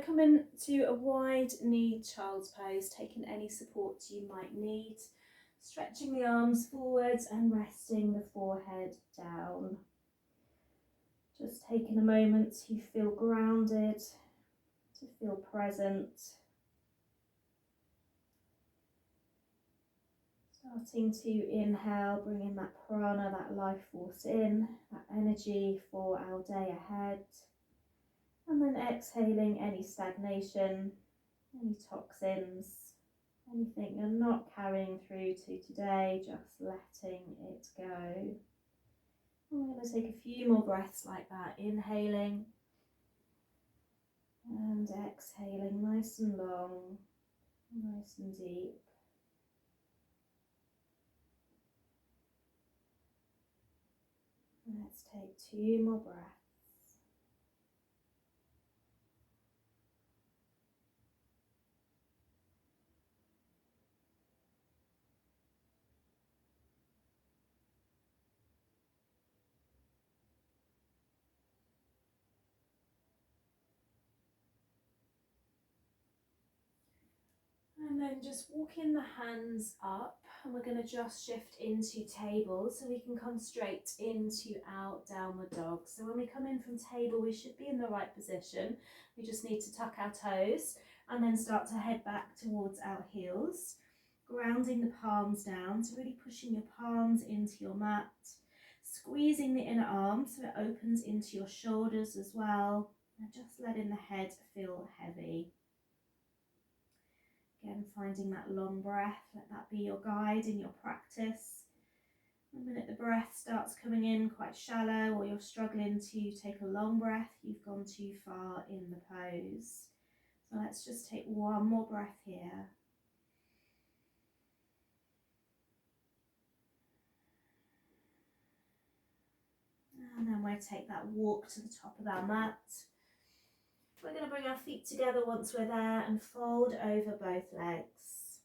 Come into a wide knee child's pose, taking any support you might need, stretching the arms forwards and resting the forehead down. Just taking a moment to feel grounded, to feel present. Starting to inhale, bringing that prana, that life force in, that energy for our day ahead. And then exhaling any stagnation, any toxins, anything you're not carrying through to today, just letting it go. And we're going to take a few more breaths like that, inhaling and exhaling nice and long, nice and deep. Let's take 2 more breaths. And then just walking the hands up, and we're going to just shift into table so we can come straight into our downward dog. So when we come in from table, we should be in the right position. We just need to tuck our toes and then start to head back towards our heels, grounding the palms down, so really pushing your palms into your mat, squeezing the inner arm so it opens into your shoulders as well, and just letting the head feel heavy. Again, finding that long breath, let that be your guide in your practice. The minute the breath starts coming in quite shallow, or you're struggling to take a long breath, you've gone too far in the pose. So let's just take one more breath here. And then we'll take that walk to the top of our mat. We're going to bring our feet together once we're there and fold over both legs.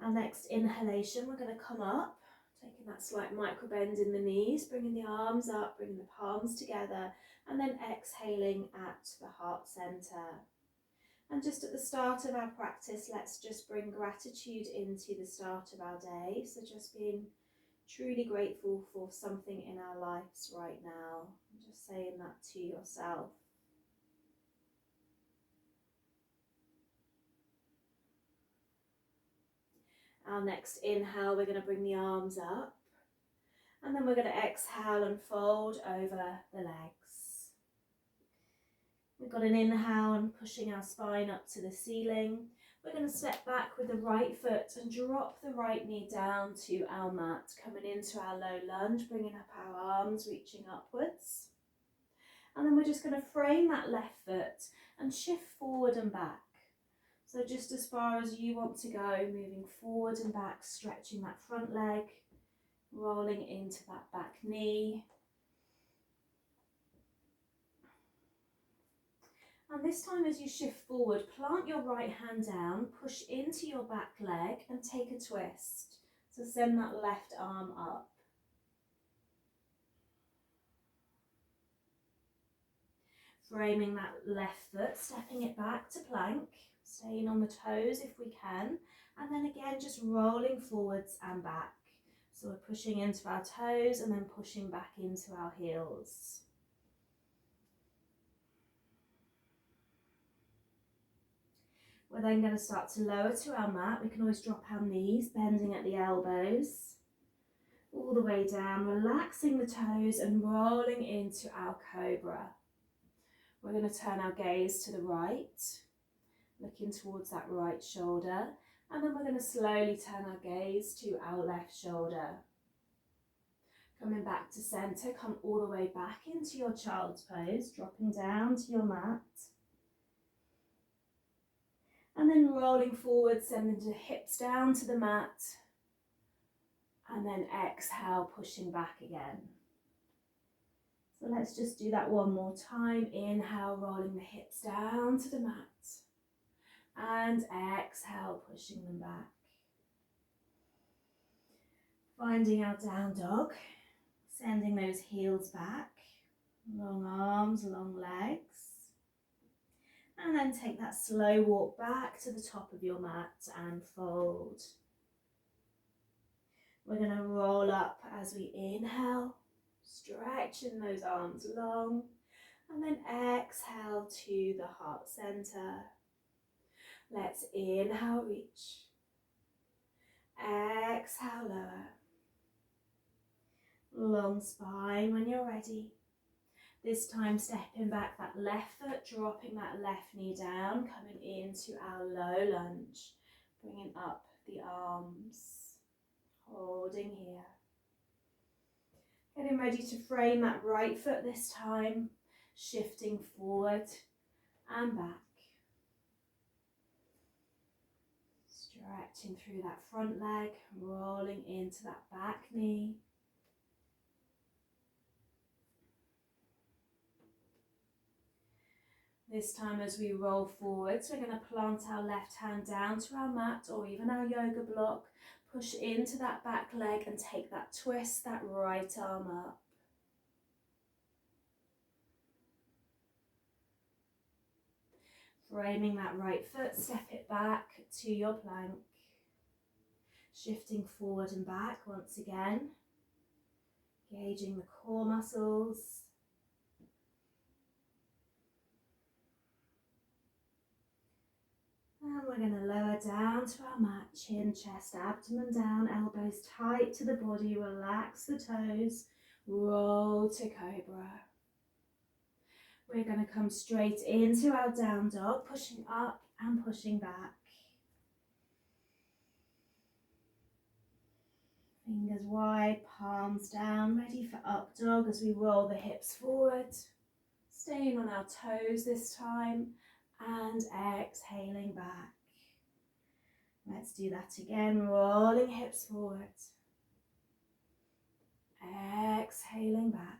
Our next inhalation, we're going to come up, taking that slight micro bend in the knees, bringing the arms up, bringing the palms together, and then exhaling at the heart center. And just at the start of our practice, let's just bring gratitude into the start of our day. So just being truly grateful for something in our lives right now. And just saying that to yourself. Our next inhale, we're going to bring the arms up, and then we're going to exhale and fold over the legs. We've got an inhale and pushing our spine up to the ceiling. We're going to step back with the right foot and drop the right knee down to our mat, coming into our low lunge, bringing up our arms, reaching upwards. And then we're just going to frame that left foot and shift forward and back. So just as far as you want to go, moving forward and back, stretching that front leg, rolling into that back knee. And this time as you shift forward, plant your right hand down, push into your back leg and take a twist. So send that left arm up. Framing that left foot, stepping it back to plank, staying on the toes if we can, and then again just rolling forwards and back. So we're pushing into our toes and then pushing back into our heels. We're then going to start to lower to our mat. We can always drop our knees, bending at the elbows, all the way down, relaxing the toes and rolling into our cobra. We're going to turn our gaze to the right, looking towards that right shoulder, and then we're going to slowly turn our gaze to our left shoulder. Coming back to center, come all the way back into your child's pose, dropping down to your mat. And then rolling forward, sending the hips down to the mat. And then exhale, pushing back again. So let's just do that one more time. Inhale, rolling the hips down to the mat. And exhale, pushing them back. Finding our down dog, sending those heels back. Long arms, long legs. And then take that slow walk back to the top of your mat and fold. We're going to roll up as we inhale, stretching those arms long, and then exhale to the heart center. Let's inhale, reach. Exhale, lower. Long spine when you're ready. This time stepping back that left foot, dropping that left knee down, coming into our low lunge, bringing up the arms, holding here. Getting ready to frame that right foot this time, shifting forward and back. Stretching through that front leg, rolling into that back knee. This time as we roll forwards, we're going to plant our left hand down to our mat or even our yoga block. Push into that back leg and take that twist, that right arm up. Framing that right foot, step it back to your plank. Shifting forward and back once again. Engaging the core muscles. And we're going to lower down to our mat, chin, chest, abdomen down, elbows tight to the body, relax the toes, roll to cobra. We're going to come straight into our down dog, pushing up and pushing back. Fingers wide, palms down, ready for up dog as we roll the hips forward. Staying on our toes this time and exhaling back. Let's do that again, rolling hips forward. Exhaling back.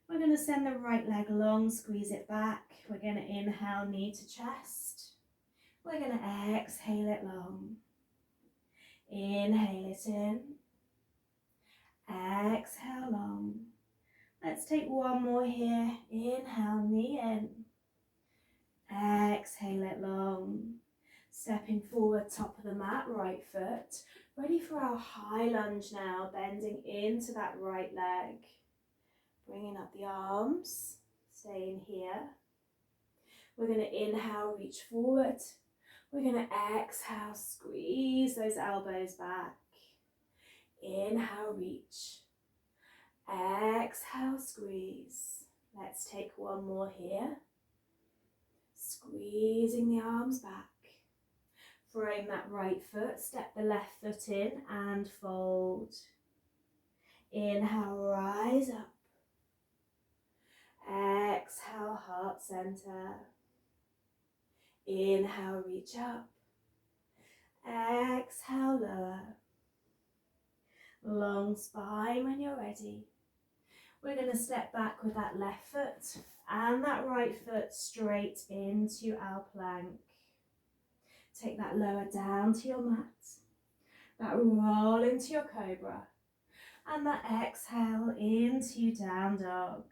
We're going to send the right leg long, squeeze it back. We're going to inhale, knee to chest. We're going to exhale it long. Inhale it in. Exhale long. Let's take one more here. Inhale, knee in. Exhale it long. Stepping forward, top of the mat, right foot. Ready for our high lunge now, bending into that right leg. Bringing up the arms, staying here. We're going to inhale, reach forward. We're going to exhale, squeeze those elbows back. Inhale, reach. Exhale, squeeze. Let's take one more here. Squeezing the arms back. Frame that right foot, step the left foot in and fold. Inhale, rise up. Exhale, heart center. Inhale, reach up. Exhale, lower. Long spine when you're ready. We're going to step back with that left foot and that right foot straight into our plank. Take that lower down to your mat. That roll into your cobra. And that exhale into down dog.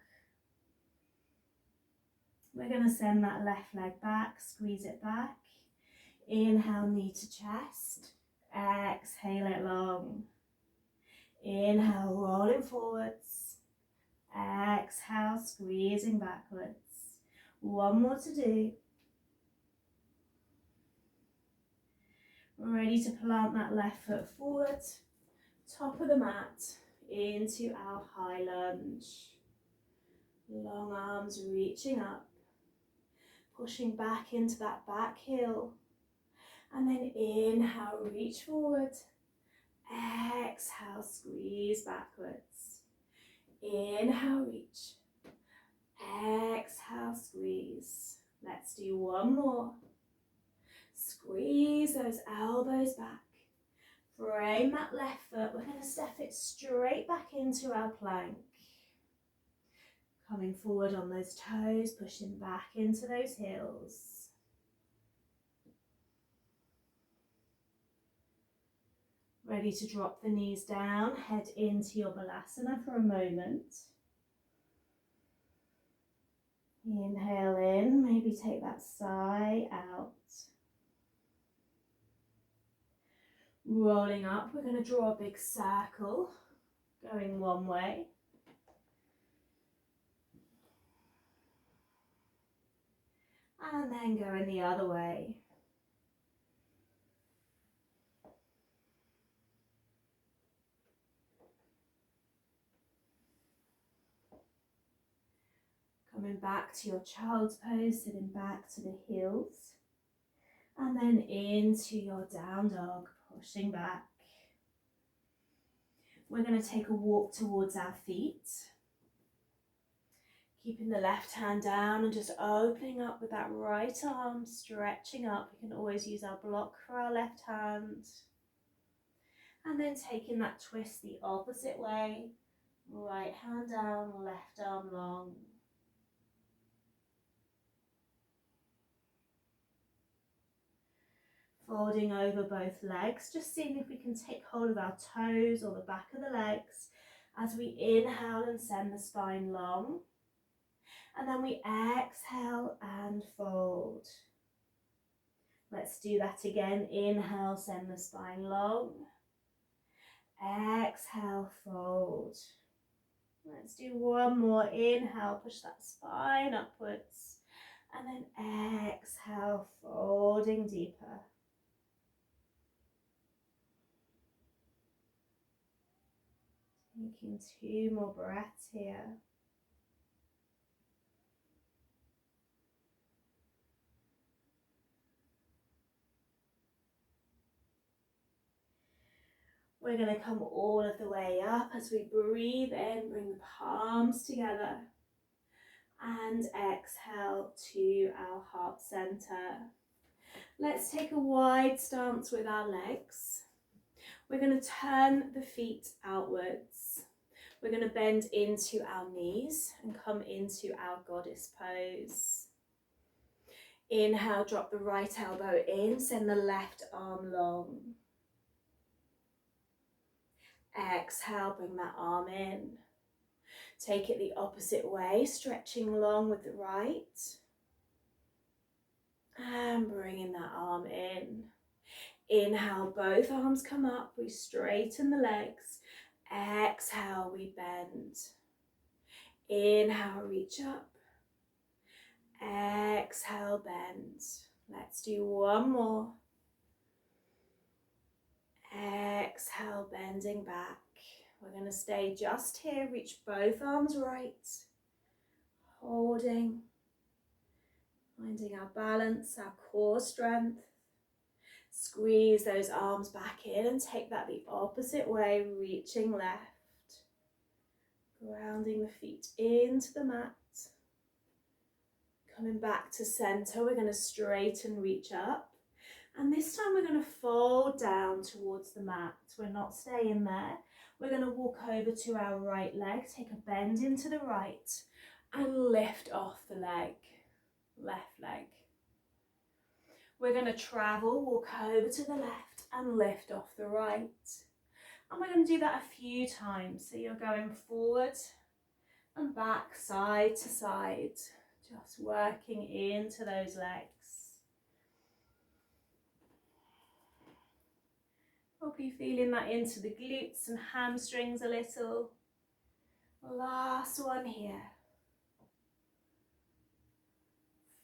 We're going to send that left leg back, squeeze it back. Inhale, knee to chest. Exhale it long. Inhale, rolling forwards. Exhale, squeezing backwards. One more to do. Ready to plant that left foot forward. Top of the mat into our high lunge. Long arms reaching up. Pushing back into that back heel. And then inhale, reach forward. Exhale, squeeze backwards. Inhale, reach. Exhale, squeeze. Let's do one more. Squeeze those elbows back. Frame that left foot. We're going to step it straight back into our plank. Coming forward on those toes, pushing back into those heels. Ready to drop the knees down, head into your balasana for a moment. Inhale in, maybe take that sigh out. Rolling up, we're going to draw a big circle, going one way. And then going the other way. Coming back to your child's pose, sitting back to the heels. And then into your down dog, pushing back. We're going to take a walk towards our feet. Keeping the left hand down and just opening up with that right arm, stretching up. We can always use our block for our left hand. And then taking that twist the opposite way. Right hand down, left arm long. Folding over both legs, just seeing if we can take hold of our toes or the back of the legs as we inhale and send the spine long. And then we exhale and fold. Let's do that again. Inhale, send the spine long. Exhale, fold. Let's do one more. Inhale, push that spine upwards. And then exhale, folding deeper. Taking 2 more breaths here. We're going to come all of the way up as we breathe in, bring the palms together. And exhale to our heart center. Let's take a wide stance with our legs. We're going to turn the feet outwards. We're going to bend into our knees and come into our goddess pose. Inhale, drop the right elbow in, send the left arm long. Exhale, bring that arm in. Take it the opposite way, stretching long with the right. And bringing that arm in. Inhale, both arms come up, we straighten the legs. Exhale, we bend. Inhale, reach up. Exhale, bend. Let's do one more. Exhale, bending back. We're going to stay just here, reach both arms right. Holding. Finding our balance, our core strength. Squeeze those arms back in and take that the opposite way, reaching left. Grounding the feet into the mat. Coming back to center, we're going to straighten, reach up. And this time we're going to fold down towards the mat. We're not staying there. We're going to walk over to our right leg, take a bend into the right and lift off the leg, left leg. We're going to travel, walk over to the left and lift off the right. And we're going to do that a few times. So you're going forward and back, side to side, just working into those legs. Probably feeling that into the glutes and hamstrings a little. Last one here.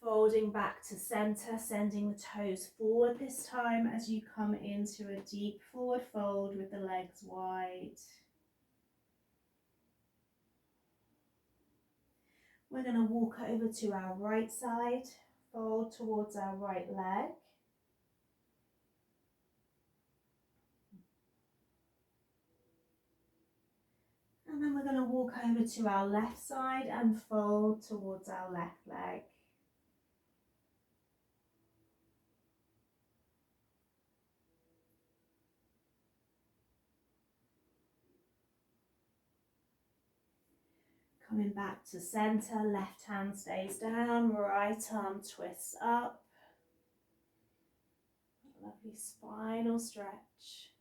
Folding back to center, sending the toes forward this time as you come into a deep forward fold with the legs wide. We're going to walk over to our right side, fold towards our right leg. And then we're going to walk over to our left side and fold towards our left leg. Coming back to center, left hand stays down, right arm twists up. Lovely spinal stretch.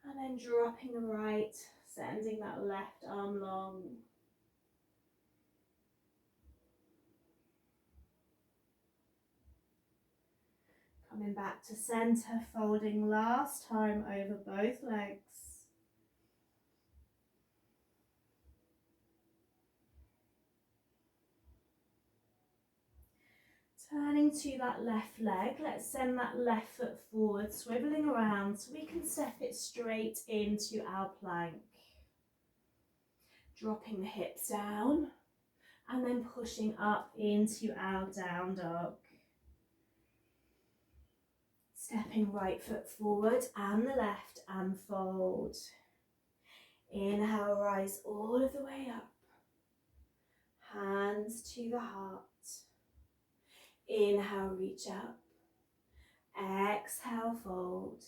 And then dropping the right, sending that left arm long. Coming back to center, folding last time over both legs. Turning to that left leg, let's send that left foot forward, swiveling around so we can step it straight into our plank. Dropping the hips down and then pushing up into our down dog. Stepping right foot forward and the left and fold. Inhale, rise all of the way up. Hands to the heart. Inhale, reach up. Exhale, fold.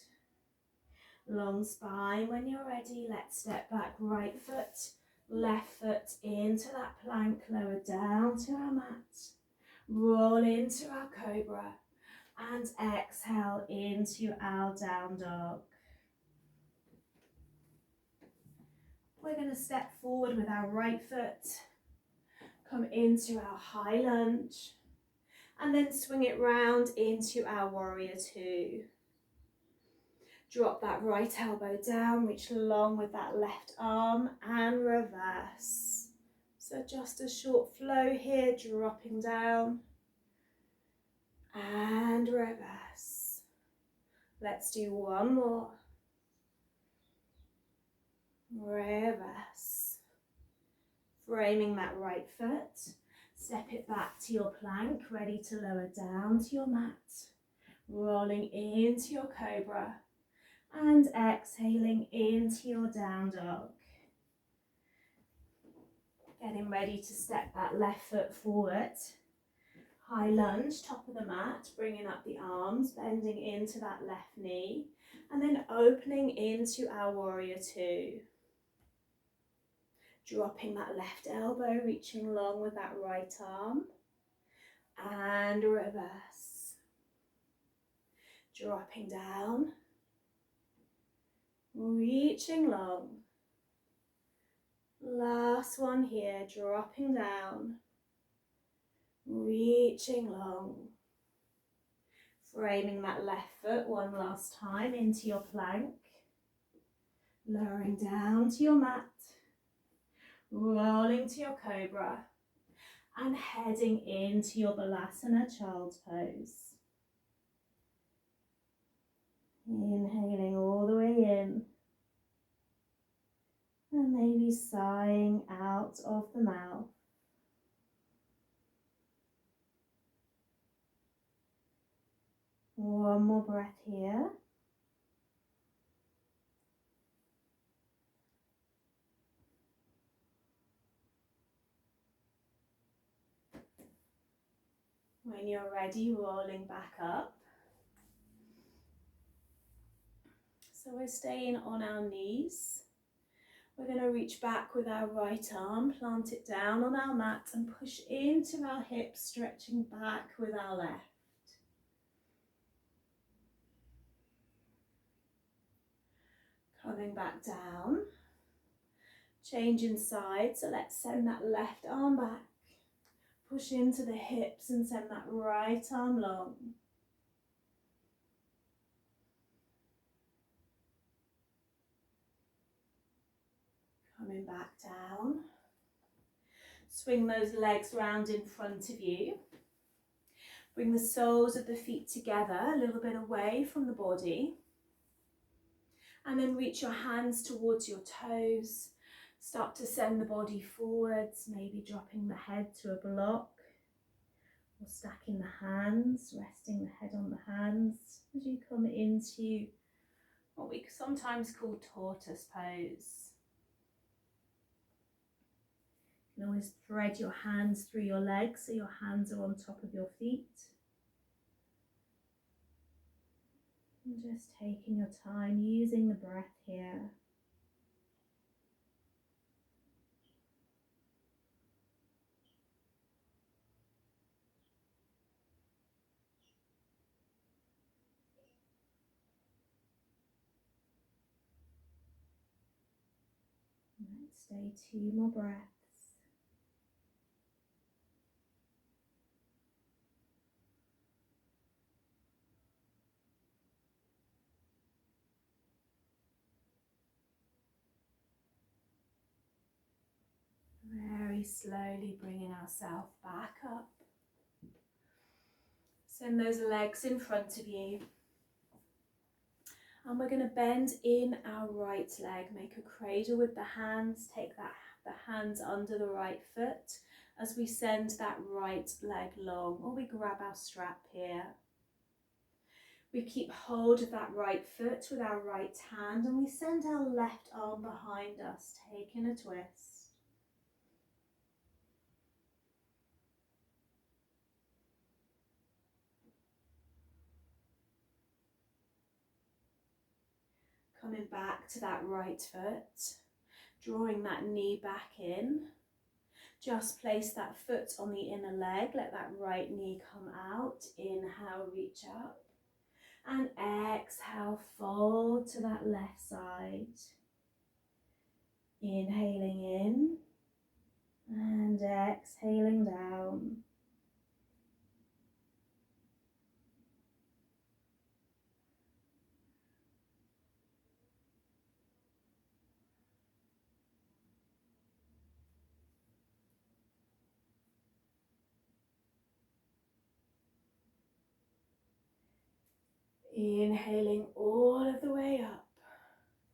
Long spine. When you're ready, let's step back. Right foot, left foot into that plank. Lower down to our mat. Roll into our cobra. And exhale into our down dog. We're going to step forward with our right foot. Come into our high lunge. And then swing it round into our warrior two. Drop that right elbow down, reach along with that left arm and reverse. So just a short flow here, dropping down and reverse. Let's do one more. Reverse. Framing that right foot. Step it back to your plank, ready to lower down to your mat. Rolling into your cobra. And exhaling into your down dog. Getting ready to step that left foot forward. High lunge, top of the mat, bringing up the arms, bending into that left knee, and then opening into our warrior two. Dropping that left elbow, reaching along with that right arm, and reverse. Dropping down, reaching long. Last one here, dropping down, reaching long. Framing that left foot one last time into your plank. Lowering down to your mat. Rolling to your cobra. And heading into your Balasana child's pose. Inhaling all the way in. And maybe sighing out of the mouth. One more breath here. When you're ready, rolling back up. So we're staying on our knees. We're going to reach back with our right arm, plant it down on our mat and push into our hips, stretching back with our left. Coming back down, changing sides, so let's send that left arm back, push into the hips and send that right arm long. Coming back down, swing those legs round in front of you, bring the soles of the feet together, a little bit away from the body. And then reach your hands towards your toes. Start to send the body forwards, maybe dropping the head to a block. Or stacking the hands, resting the head on the hands as you come into what we sometimes call tortoise pose. You can always thread your hands through your legs so your hands are on top of your feet. And just taking your time, using the breath here. Let's stay 2 more breaths. very slowly bringing ourselves back up. Send those legs in front of you. And we're going to bend in our right leg, make a cradle with the hands, take the hands under the right foot as we send that right leg long, or we grab our strap here. We keep hold of that right foot with our right hand and we send our left arm behind us, taking a twist. Coming back to that right foot, drawing that knee back in. Just place that foot on the inner leg, let that right knee come out. Inhale, reach up. And exhale, fold to that left side. Inhaling in and exhaling down. Inhaling all of the way up,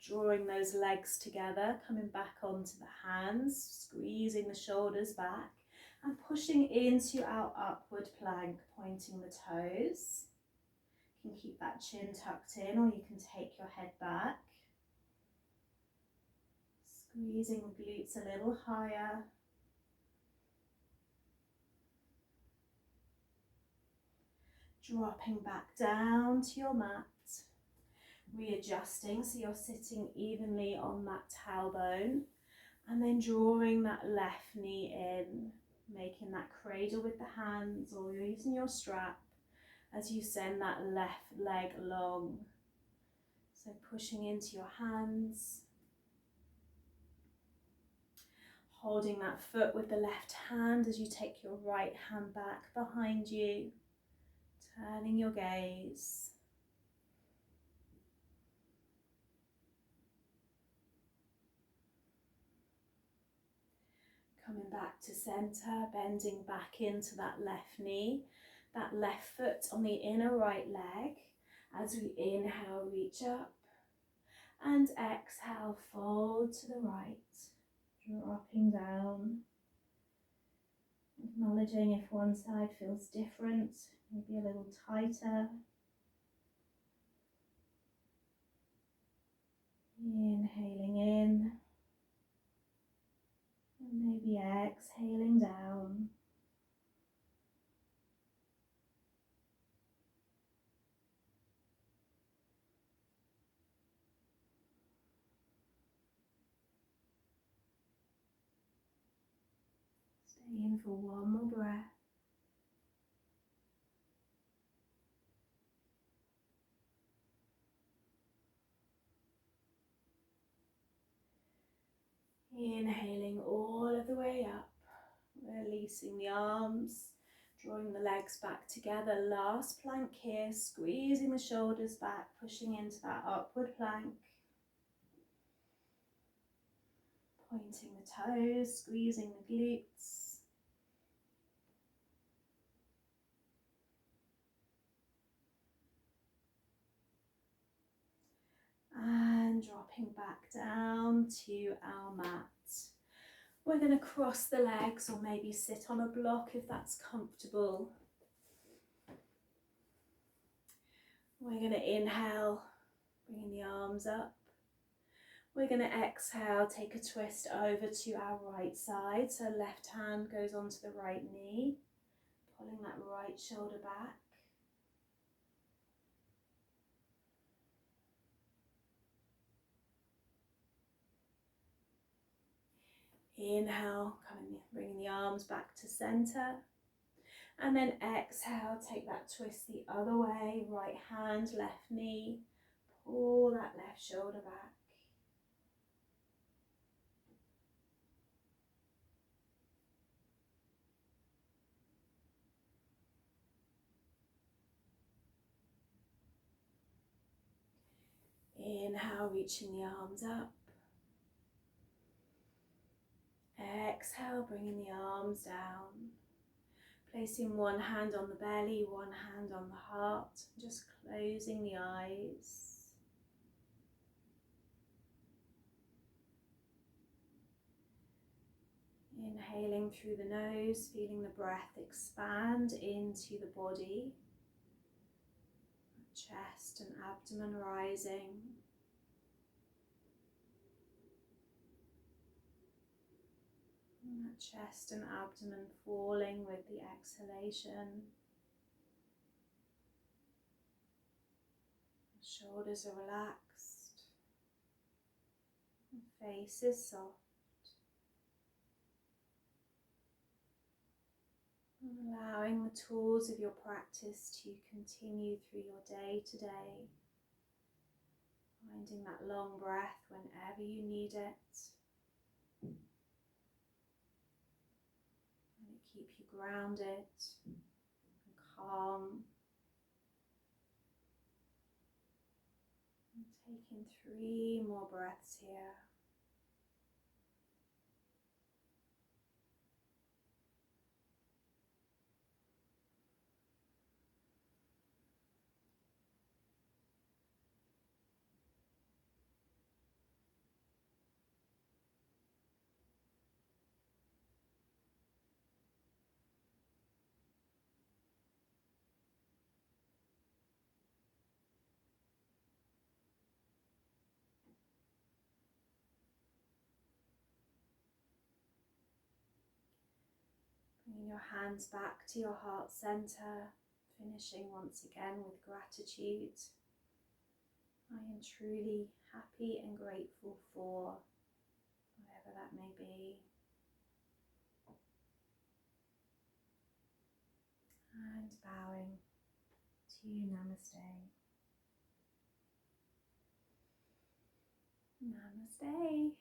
drawing those legs together, coming back onto the hands, squeezing the shoulders back and pushing into our upward plank, pointing the toes. You can keep that chin tucked in or you can take your head back. Squeezing the glutes a little higher. Dropping back down to your mat. Readjusting so you're sitting evenly on that tailbone. And then drawing that left knee in. Making that cradle with the hands or you're using your strap as you send that left leg long. So pushing into your hands. Holding that foot with the left hand as you take your right hand back behind you. Turning your gaze. Coming back to center, bending back into that left knee. That left foot on the inner right leg. As we inhale, reach up. And exhale, fold to the right. Dropping down. Acknowledging if one side feels different, maybe a little tighter. Inhaling in. And maybe exhaling down. Stay in for one more breath. Inhaling all of the way up, releasing the arms, drawing the legs back together. Last plank here, squeezing the shoulders back, pushing into that upward plank. Pointing the toes, squeezing the glutes. And dropping back down to our mat. We're going to cross the legs or maybe sit on a block if that's comfortable. We're going to inhale, bringing the arms up. We're going to exhale, take a twist over to our right side. So left hand goes onto the right knee, pulling that right shoulder back. Inhale, bringing the arms back to center. And then exhale, take that twist the other way. Right hand, left knee. Pull that left shoulder back. Inhale, reaching the arms up. exhale, bringing the arms down. Placing one hand on the belly, one hand on the heart. Just closing the eyes. Inhaling through the nose, feeling the breath expand into the body. Chest and abdomen rising. And that chest and abdomen falling with the exhalation. The shoulders are relaxed. The face is soft. And allowing the tools of your practice to continue through your day to day. Finding that long breath whenever you need it. And it keep you grounded and calm. And taking 3 more breaths here. Bringing your hands back to your heart center, finishing once again with gratitude. I am truly happy and grateful for whatever that may be. And bowing to Namaste. Namaste.